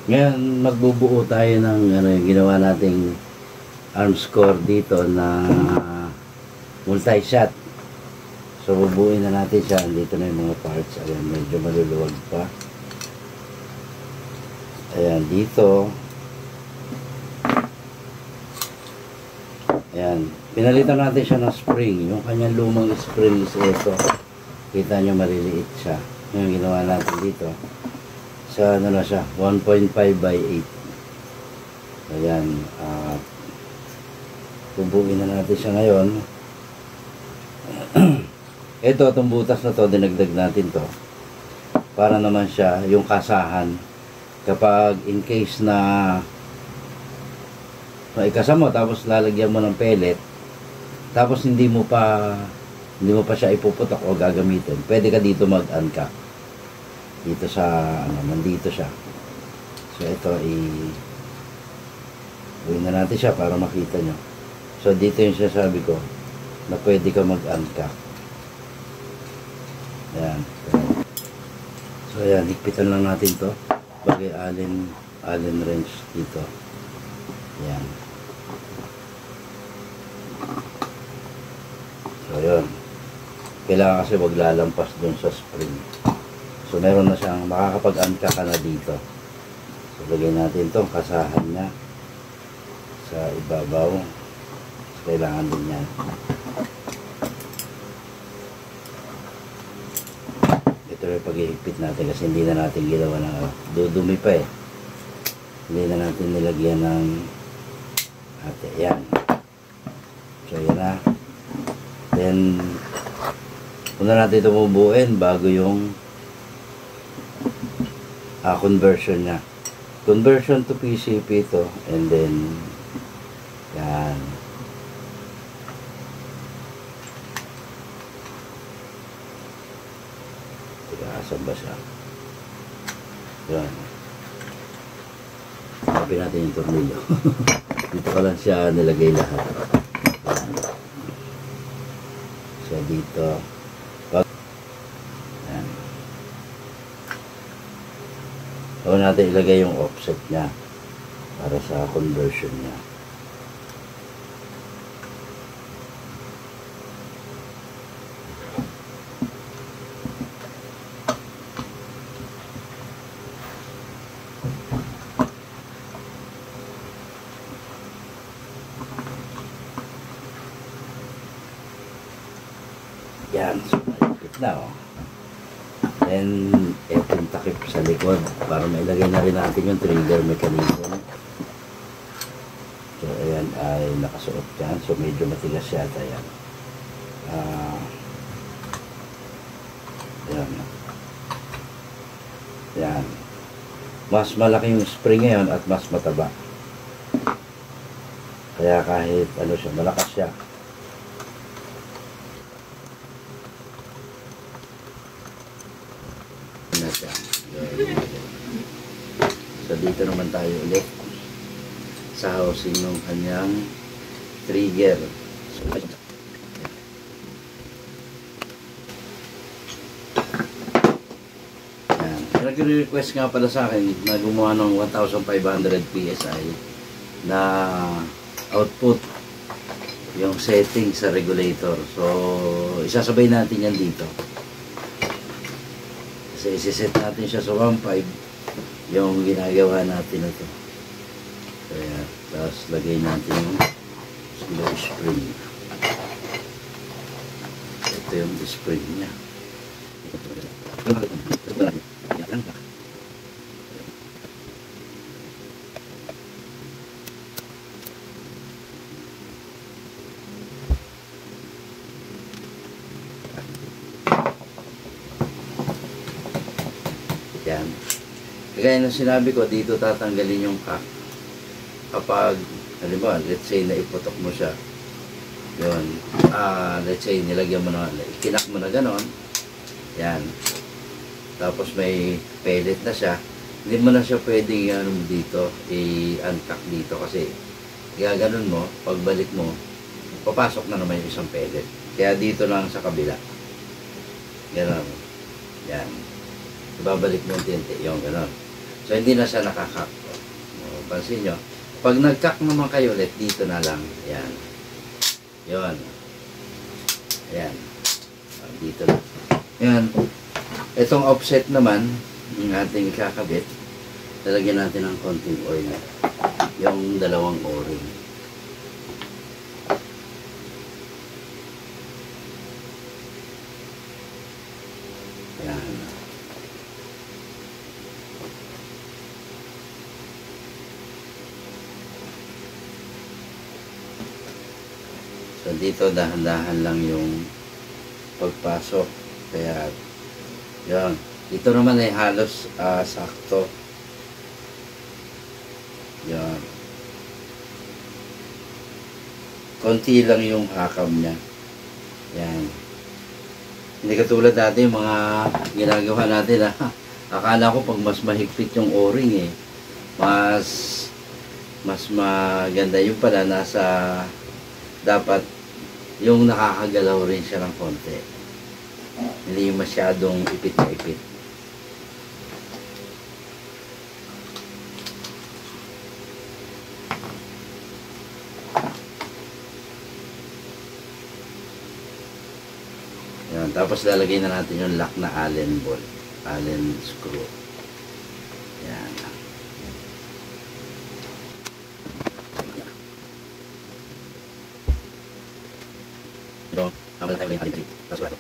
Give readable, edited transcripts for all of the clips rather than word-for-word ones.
Ngayon, magbubuo tayo ng yung ginawa nating arm score dito na multi-shot. So, bubuuin na natin siya. Dito na yung mga parts. Ayan, medyo maluluwag pa. Ayan, dito. Ayan. Pinalitan natin siya ng spring. Yung kanyang lumang spring is ito. Kita nyo, maliliit siya. Yung ginawa natin dito. Sa ano na siya, 1.5 by 8. Ayan. Bubuin na natin siya ngayon. Ito, itong butas na to, dinagdag natin to. Para naman siya, yung kasahan. Kapag in case na maikasa mo, tapos lalagyan mo ng pellet, tapos hindi mo pa siya ipuputok o gagamitin, pwede ka dito mag-uncock. Dito sa, nandito siya. So, ito, buuin na natin siya para makita nyo. So, dito yung sinasabi ko, na pwede ka mag-uncock. Ayan. So, ayan, higpitan lang natin to. Bagay allen wrench dito. Ayan. So, yun. Kailangan kasi wag lalampas dun sa spring. So, meron na siyang makakapag-uncock ka na dito. So, lagay natin itong kasahan niya sa ibabaw. So, kailangan din yan. Ito yung paghihigpit natin kasi hindi na natin ginawa ng dudumi pa eh. Hindi na natin nilagyan ng ate. Yan. So, yan na. Then, una natin ito bubuuin bago yung conversion niya. Conversion to PCP ito. And then, yan. Asan ba siya? Yan. Kapin natin yung tornilyo. Dito ka lang siya nilagay lahat. Yan. So, dito. Yan. So, natin ilagay yung offset niya para sa conversion niya. Yan, so malipit na and etong takip sa likod para mailagay na rin natin yung trigger mechanism. So ayan ay nakasuot yan, so medyo matigas yata yan. Yan yan, mas malaki yung spring ngayon at mas mataba, kaya kahit ano siya, malakas siya. So dito naman tayo ulit sa housing ng kanyang trigger. So, nag-request nga pala sa akin na gumawa ng 1500 PSI na output yung setting sa regulator. So isasabay natin yan dito. Kasi isi-set natin siya sa 1.5 yung ginagawa natin na ito. Kaya, tapos lagay natin yung spring. Ito yung spring niya. Yan. Kaya nung sinabi ko, dito tatanggalin yung cock. Kapag, halimbawa, let's say na iputok mo siya. Yun. Let's say, nilagyan mo na, kinak mo na ganon. Yan. Tapos may pellet na siya. Hindi mo na siya pwedeng dito, i-uncock dito kasi gaganon mo, pagbalik mo, papasok na naman yung isang pellet. Kaya dito lang sa kabila. Ganon. Yan. Ibabalik mo yung tinti, yung gano'n. So, hindi na siya nakakak. O, pansin nyo. Pag nagkak naman kayo ulit, dito na lang. Yan. Yun. Ayan. Dito na. Yan. Itong offset naman, yung ating kakabit, lalagyan natin ng konting oil. Yung dalawang o-ring. Yan. So dito dahan-dahan lang yung pagpasok. Kaya yan. Dito naman ay halos sakto. Yan. Konti lang yung hakam niya. Yan. Hindi katulad dati yung mga ginagawa natin akala ko pag mas mahigpit yung o-ring mas maganda yung pala nasa dapat yung nakakagalaw rin siya ng konti. Hindi yung masyadong ipit na ipit. Yan. Tapos lalagay na natin yung lock na Allen ball. Allen screw. Yan. Ito, habang tayo yung ating tapos wala.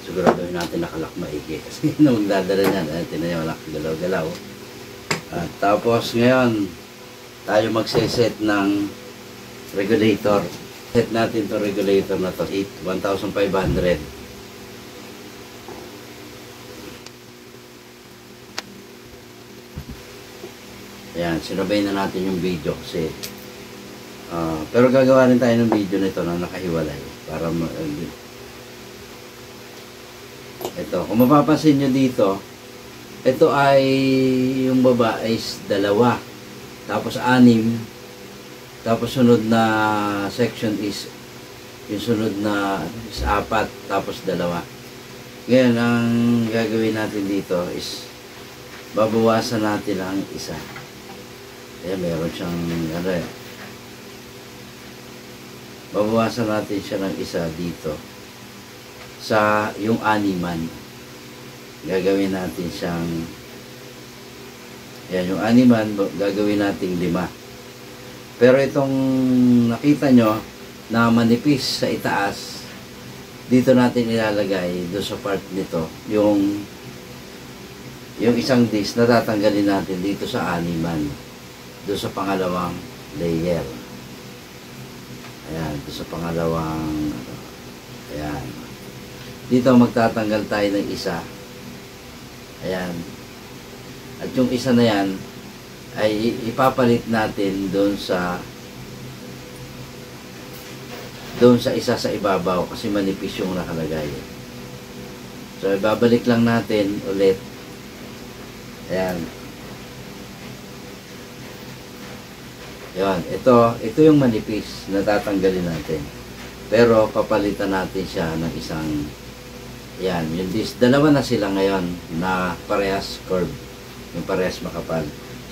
Siguraduhin natin nakalak maigi kasi na magdadala niyan. Tinan niyo, wala galaw-galaw. At tapos ngayon, tayo magse-set ng regulator. Set natin to regulator na to, 1,500. Ayan, sinabay na natin yung video kasi pero gagawa rin tayo ng video nito na nakahiwalay para ito, kung mapapansin nyo dito, ito ay yung baba is 2, tapos 6, tapos sunod na section is yung sunod na is 4, tapos 2. Ngayon, ang gagawin natin dito is babawasan natin ang isa. Ayan, meron siyang babawasan natin siya ng isa dito sa yung 6. Gagawin natin siyang yan, yung 6 gagawin nating 5. Pero itong nakita nyo na manipis sa itaas, dito natin ilalagay doon sa part nito yung isang disc na tatanggalin natin dito sa 6, doon sa pangalawang layer. Ayan, doon sa pangalawang ayan. Dito magtatanggal tayo ng isa. Ayan. At yung isa na yan ay ipapalit natin doon sa isa sa ibabaw kasi manipis yung nakalagay. So ibabalik lang natin ulit. Ayan. Ayan. Ito yung manipis na tatanggalin natin. Pero papalitan natin siya ng isang yan, yung dalawa na sila ngayon na parehas curve, yung parehas makapal.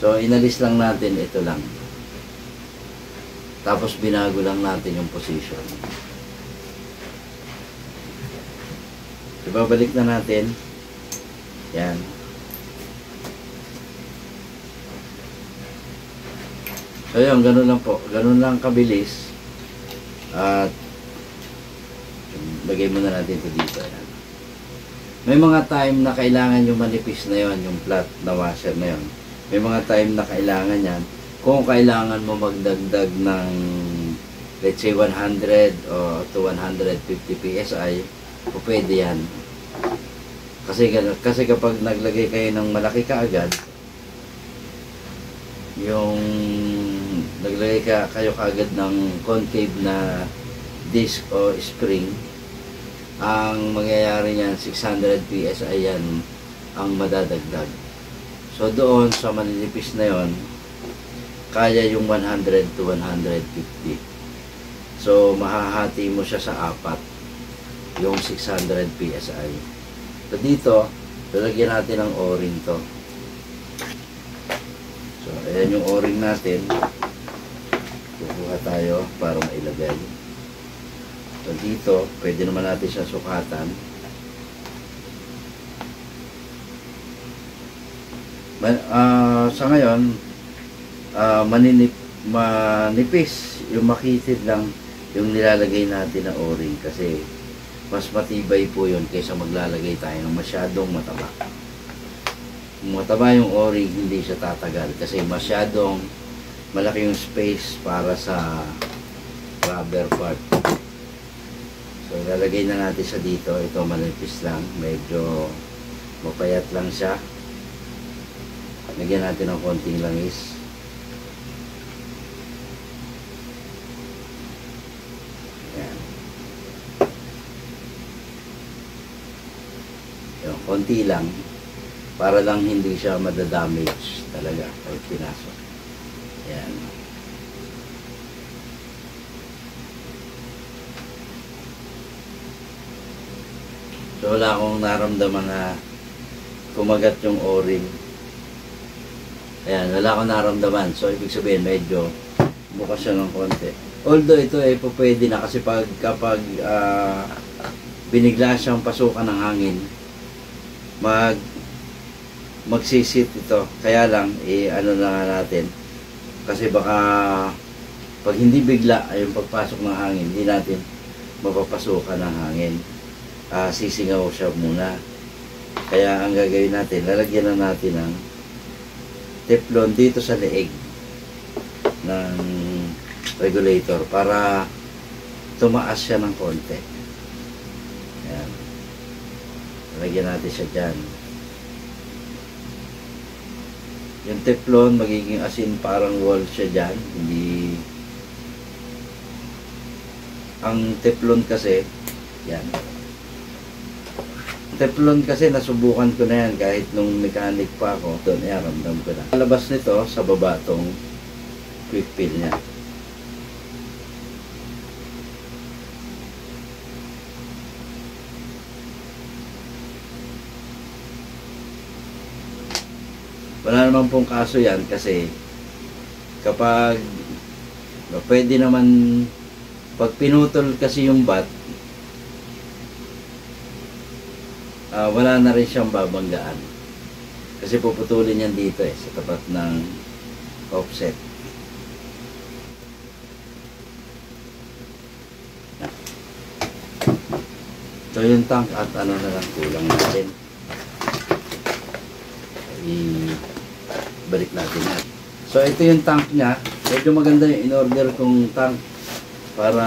So inalis lang natin ito lang. Tapos binago lang natin yung position. Ibabalik na natin. Yan. So yun, ganun lang po. Ganun lang kabilis. At lagay muna natin ito dito. Yan. May mga time na kailangan yung manipis na yon, yung flat na washer na yon. May mga time na kailangan yan. Kung kailangan mo magdagdag ng let's say 100 o to 150 PSI, o pwede yan. Kasi kapag naglagay kayo ng malaki kaagad, yung naglagay kayo kaagad ng concave na disc o spring, Ang mangyayari niyan, 600 PSI yan ang madadagdag. So doon sa maninipis na yon, kaya yung 100 to 150. So mahahati mo siya sa apat, yung 600 PSI. So dito, lalagyan natin ng o-ring to. So ayan yung o-ring natin. Kukuha tayo para mailagay. So dito, pwede naman natin siya sukatan. Sa ngayon, manipis, yung makitid lang yung nilalagay natin na o-ring kasi mas matibay po yun kaysa maglalagay tayo ng masyadong mataba. Kung mataba yung o-ring, hindi siya tatagal kasi masyadong malaki yung space para sa rubber part. So ilalagay na natin siya dito. Ito manipis lang, medyo mapayat lang siya. Lagyan natin ng konting langis. Ayan. Yung konti lang para lang hindi siya madadamage talaga pag pinasok. Ayan. So wala akong naramdaman na kumagat yung o-ring. Ayan, wala akong naramdaman. So ibig sabihin medyo bukas siya ng konti. Although ito ay pwede na kasi kapag binigla siyang pasukan ng hangin, magsisit ito. Kaya lang, ano na natin. Kasi baka pag hindi bigla ay yung pagpasok ng hangin, hindi natin mapapasukan ng hangin. Sisingaw siya muna. Kaya ang gagawin natin, lalagyan na natin ng teflon dito sa leeg ng regulator para tumaas siya ng konti. Ayan. Lalagyan natin siya dyan. Yung teflon magiging asin, parang wall siya dyan. Hindi, ang teflon kasi yan, teflon kasi nasubukan ko na yan kahit nung mechanic pa ako. Doon, ramdam ko na. Labas nito sa baba tong quick fill niya. Wala naman pong kaso yan kasi kapag pwede naman pag pinutol kasi yung bat, wala na rin siyang babanggaan kasi puputulin yan dito sa tapat ng offset. So yung tank at ano na lang kulang natin, ibalik natin yan. So ito yung tank nya. Medyo maganda yung in-order kong tank para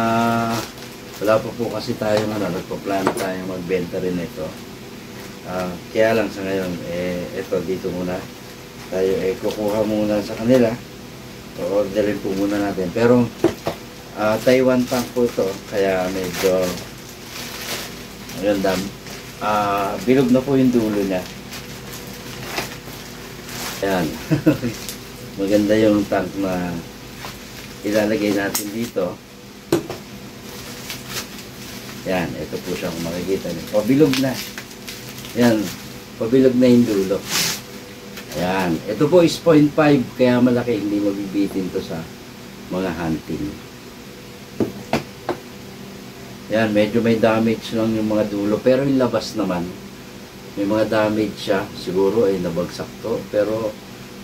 wala pa po kasi tayong nagpa-plan tayo magbenta rin ito. Kaya lang sa ngayon, ito dito muna tayo kukuha muna sa kanila. So orderin po muna natin. Pero Taiwan tank po ito, kaya medyo maganda. Bilog na po yung dulo niya. Ayan. Maganda yung tank na ilalagay natin dito. Yan, ito po siya kung makikita niyo. Pabilog na. Yan, pabilog na yung dulo. Ayan, ito po is 0.5 kaya malaki, hindi mabibitin to sa mga hunting. Yan, medyo may damage lang yung mga dulo, pero yung labas naman, may mga damage siya. Siguro ay nabagsak to, pero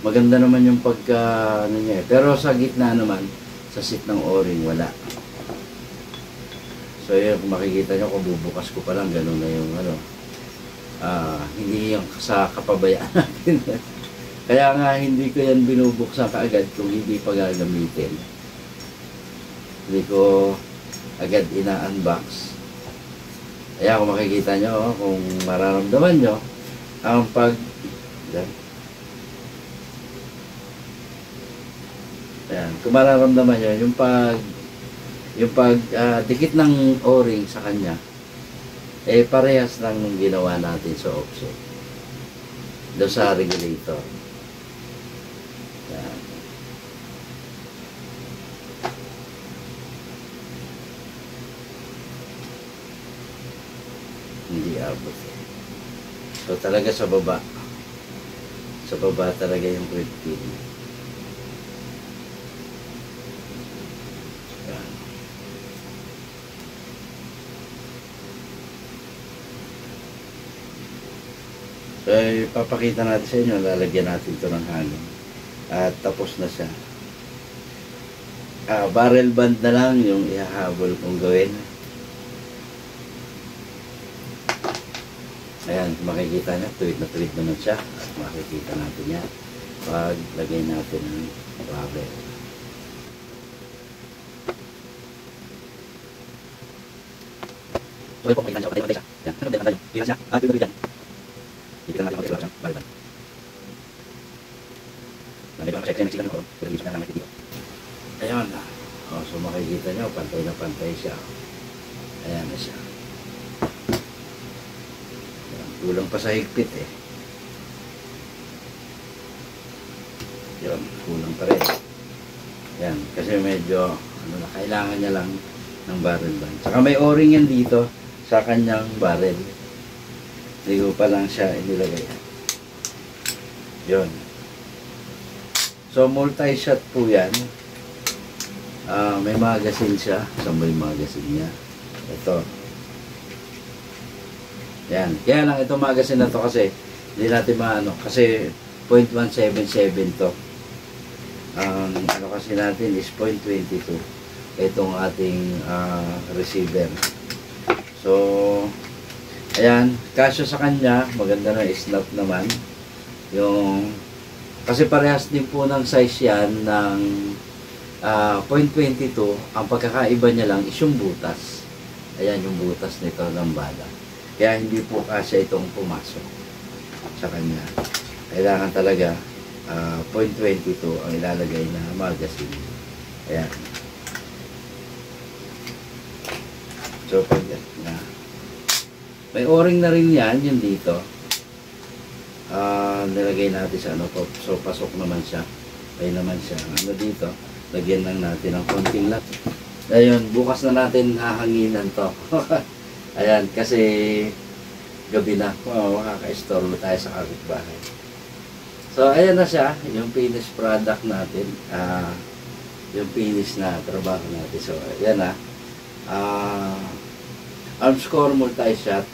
maganda naman yung pagka ano niya. Pero sa gitna naman, sa seat ng o-ring, wala. So yun, kung makikita nyo, kung bubukas ko pa lang, gano'n na yung ano. Hindi yung sa kapabayaan natin. Kaya nga hindi ko yan binubuksan kaagad kung hindi pa gagamitin. Hindi ko agad ina-unbox. Kaya kung makikita nyo, kung mararamdaman nyo, ang ayan, kung mararamdaman nyo, yung dikit ng o-ring sa kanya, Eh, parehas lang nung ginawa natin sa offset. Doon sa regulator. Yan. Hindi abot eh. So talaga sa baba. Sa baba talaga yung quick pin. Yan. So ipapakita natin sa inyo, lalagyan natin ito ng hangin. At tapos na siya. Barrel band na lang yung ihahabol kong gawin. Ayan, makikita niya, tuwid na tuwid naman siya. At makikita natin yan pag lagay natin ng barrel. So, ipapakita niya, patay siya. Yan, patay siya. Iwas niya, tuwid na rin. Ipitan natin patay siya, barrel band. Lagay pa kasi nagsika ng koron, pero hindi siya naman dito. Ayan na. So makikita niyo, pantay na pantay siya. Ayan na siya. Ayan, kulang pa sa higpit eh. Yun, kulang pa rin. Ayan, kasi medyo, kailangan niya lang ng barrel band. Saka may o-ring yan dito sa kanyang barrel. Hindi ko pa lang siya inilagay. Yun. So, multi-shot po yan. May magazine siya. Saan ba yung magazine niya? Ito. Yan. Kaya lang itong magazine na to kasi hindi natin maano. Kasi 0.177 to. Ano kasi natin is 0.22. Itong ating receiver. So, ayan. Kasya sa kanya. Maganda na snap naman. Yung kasi parehas din po ng size yan ng 0.22. Ang pagkakaiba niya lang is yung butas. Ayan yung butas nito ng bala. Kaya hindi po kasya itong pumasok sa kanya. Kailangan talaga 0.22 ang ilalagay na magazine. Ayan. So pag may o-ring na rin yan, yun dito. Nilagay natin sa ano, so pasok naman siya. Ay naman siya. Ano dito, lagyan lang natin ng konting lat. Ayun, bukas na natin hahanginan to. Ayan, kasi gabi na. Makaka-istorbo tayo sa kapitbahay. So, ayan na siya, yung finished product natin. Yung finish na trabaho natin. So, ayan na. Armscore multi-shot.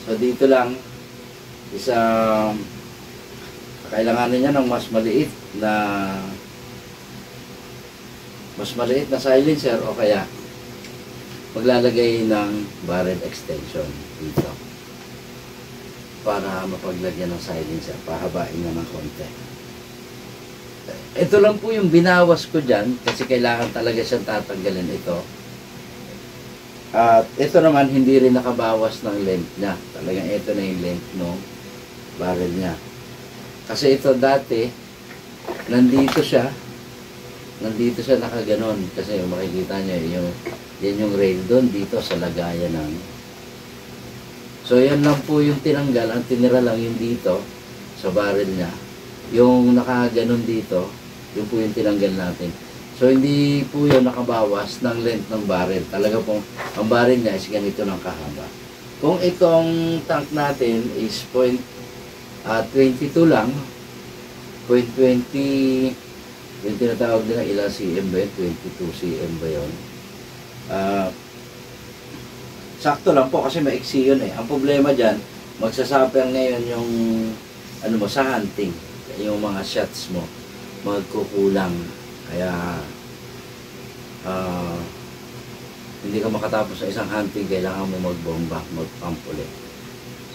So, dito lang, kailanganin niya ng mas maliit na silencer o kaya maglalagay ng barrel extension dito para mapaglagyan ng silencer, pahabain niya ng konti. Ito lang po yung binawas ko dyan kasi kailangan talaga siyang tatanggalin ito. At ito naman hindi rin nakabawas ng length niya, talagang ito na yung length ng barrel niya. Kasi ito dati, nandito siya nakaganon. Kasi makikita niyo, yan yung rail doon dito sa lagayan ng. So yan lang po yung tinanggal, ang tinira lang yung dito sa barrel niya. Yung nakaganon dito, yun po yung tinanggal natin. So hindi po yun nakabawas ng length ng barrel. Talaga po, ang barrel niya is ganito ng kahaba. Kung itong tank natin is 22 lang, 0.20, yung tinatawag nila ilang cm ba yun? 22 cm ba yun? Sakto lang po kasi maiksi yun eh. Ang problema dyan, magsasuffer ngayon yung ano mo, sa hunting. Yung mga shots mo, magkukulang. Kaya, hindi ka makatapos sa isang hunting, kailangan mo magbomba, magpump ulit.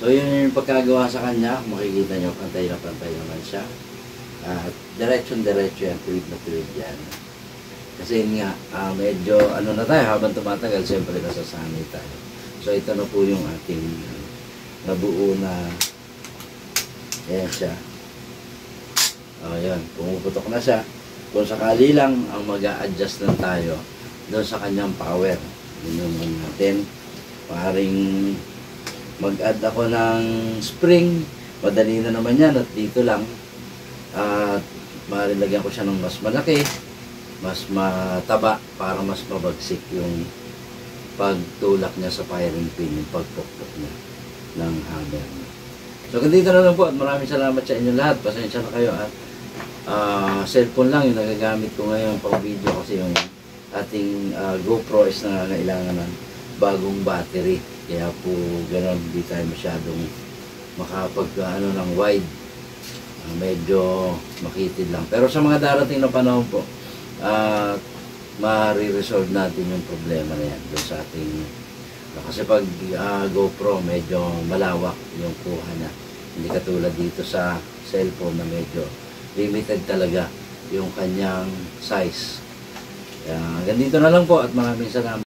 So yun yung pagkagawa sa kanya, makikita nyo, pantay naman siya. At diretso yan, tuwid na tuwid yan. Kasi nga, medyo ano na tayo, habang tumatagal, siyempre nasasanay tayo. So ito na po yung ating nabuo na, ayan siya. Ayan, pumuputok na siya. Kung sakali lang, ang mag-a-adjust lang tayo doon sa kanyang power. Yun yung natin. Maaaring mag-add ako ng spring. Madali na naman yan at dito lang. At maaaring lagyan ko siya ng mas malaki, mas mataba para mas mabagsik yung pagtulak niya sa firing pin, yung pagpukpok niya ng hammer niya. So, ganito na lang po at maraming salamat sa inyo lahat. Pasensya na kayo at cellphone lang yung nagagamit ko ngayon pang video kasi yung ating GoPro is nangangailangan ng bagong battery. Kaya po gano'n, hindi tayo masyadong ng wide. Medyo makitid lang. Pero sa mga darating na panahon po, ma-resolve natin yung problema na yan doon sa ating kasi pag GoPro medyo malawak yung kuha niya, hindi katulad dito sa cellphone na medyo limited talaga yung kanyang size. Kaya ganito na lang po at maraming salamat.